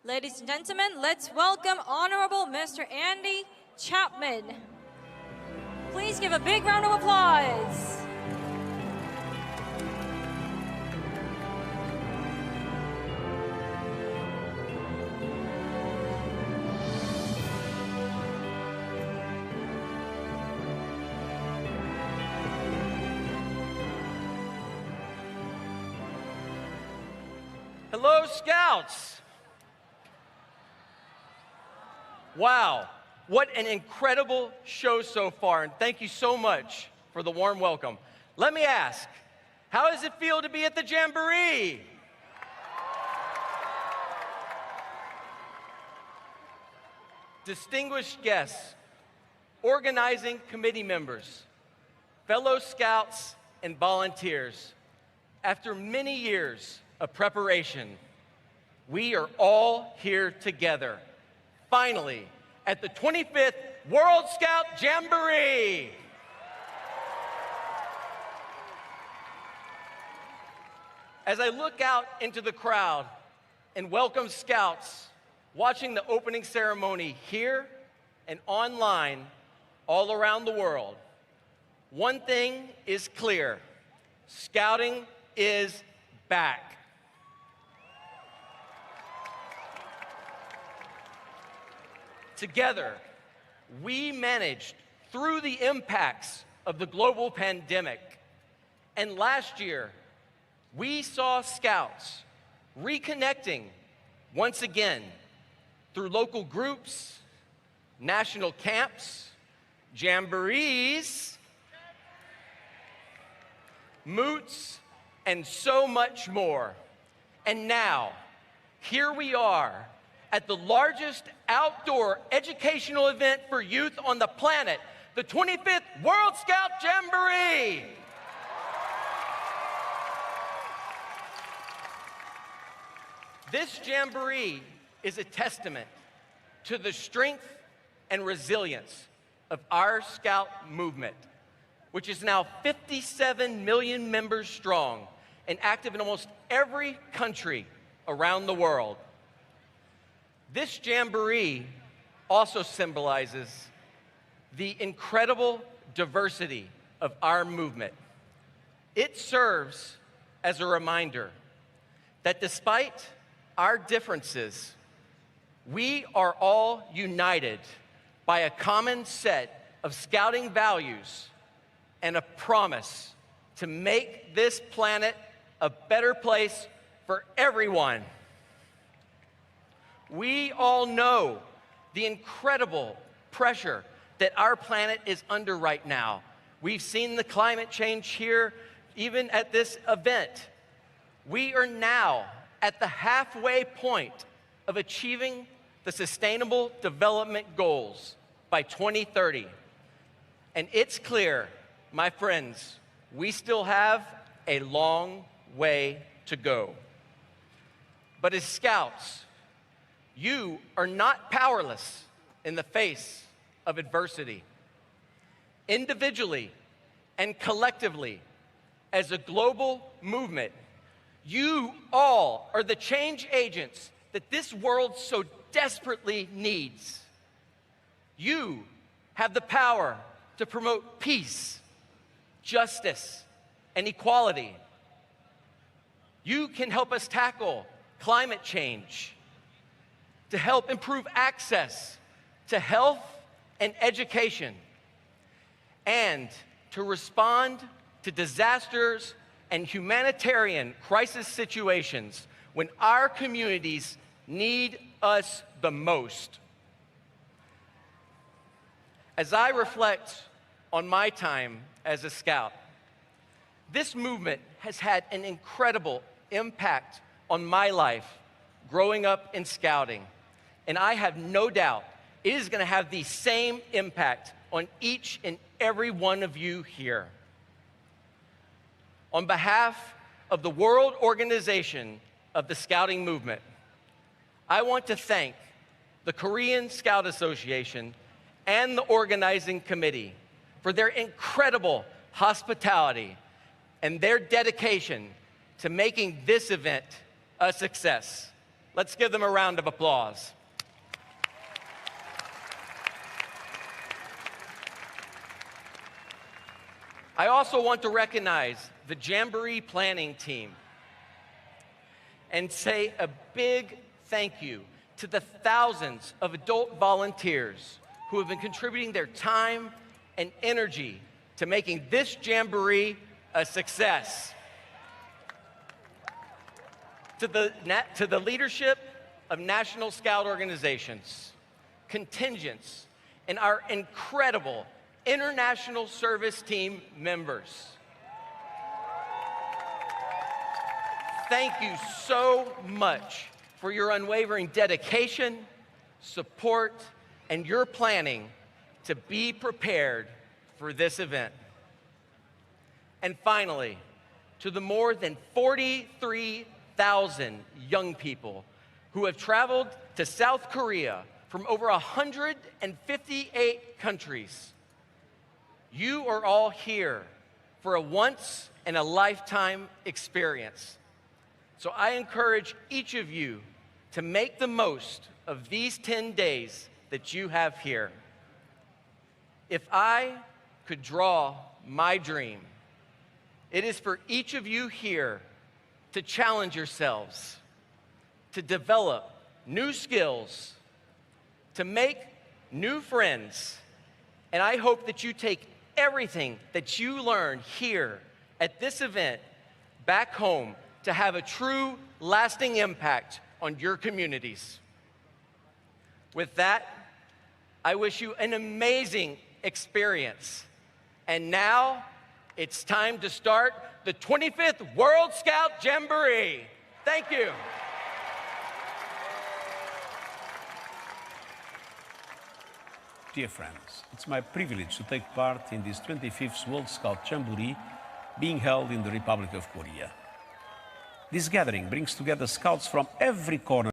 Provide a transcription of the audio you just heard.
Ladies and gentlemen, let's welcome Honorable Mr. Andy Chapman. Please give a big round of applause. Hello, Scouts. Wow, what an incredible show so far, and thank you so much for the warm welcome. Let me ask, how does it feel to be at the Jamboree? Distinguished guests, organizing committee members, fellow Scouts and volunteers, after many years of preparation, we are all here together, finally, at the 25th World Scout Jamboree. As I look out into the crowd and welcome Scouts watching the opening ceremony here and online all around the world, one thing is clear: Scouting is back. Together, we managed through the impacts of the global pandemic. And last year, we saw Scouts reconnecting once again through local groups, national camps, jamborees, moots, and so much more. And now, here we are at the largest outdoor educational event for youth on the planet, the 25th World Scout Jamboree. This Jamboree is a testament to the strength and resilience of our Scout movement, which is now 57 million members strong and active in almost every country around the world. This Jamboree also symbolizes the incredible diversity of our movement. It serves as a reminder that despite our differences, we are all united by a common set of Scouting values and a promise to make this planet a better place for everyone. We all know the incredible pressure that our planet is under right now. We've seen the climate change here, even at this event. We are now at the halfway point of achieving the Sustainable Development Goals by 2030. And it's clear, my friends, we still have a long way to go. But as Scouts, you are not powerless in the face of adversity. Individually and collectively, as a global movement, you all are the change agents that this world so desperately needs. You have the power to promote peace, justice, and equality. You can help us tackle climate change, to help improve access to health and education, and to respond to disasters and humanitarian crisis situations when our communities need us the most. As I reflect on my time as a Scout, this movement has had an incredible impact on my life growing up in Scouting. And I have no doubt it is going to have the same impact on each and every one of you here. On behalf of the World Organization of the Scouting Movement, I want to thank the Korean Scout Association and the organizing committee for their incredible hospitality and their dedication to making this event a success. Let's give them a round of applause. I also want to recognize the Jamboree planning team and say a big thank you to the thousands of adult volunteers who have been contributing their time and energy to making this Jamboree a success. To the leadership of National Scout organizations, contingents, and our incredible international service team members. Thank you so much for your unwavering dedication, support, and your planning to be prepared for this event. And finally, to the more than 43,000 young people who have traveled to South Korea from over 158 countries. You are all here for a once-in-a-lifetime experience. So I encourage each of you to make the most of these 10 days that you have here. If I could draw my dream, it is for each of you here to challenge yourselves, to develop new skills, to make new friends, and I hope that you take everything that you learned here at this event back home to have a true, lasting impact on your communities. With that, I wish you an amazing experience. And now, it's time to start the 25th World Scout Jamboree. Thank you. Dear friends, it's my privilege to take part in this 25th World Scout Jamboree being held in the Republic of Korea. This gathering brings together scouts from every corner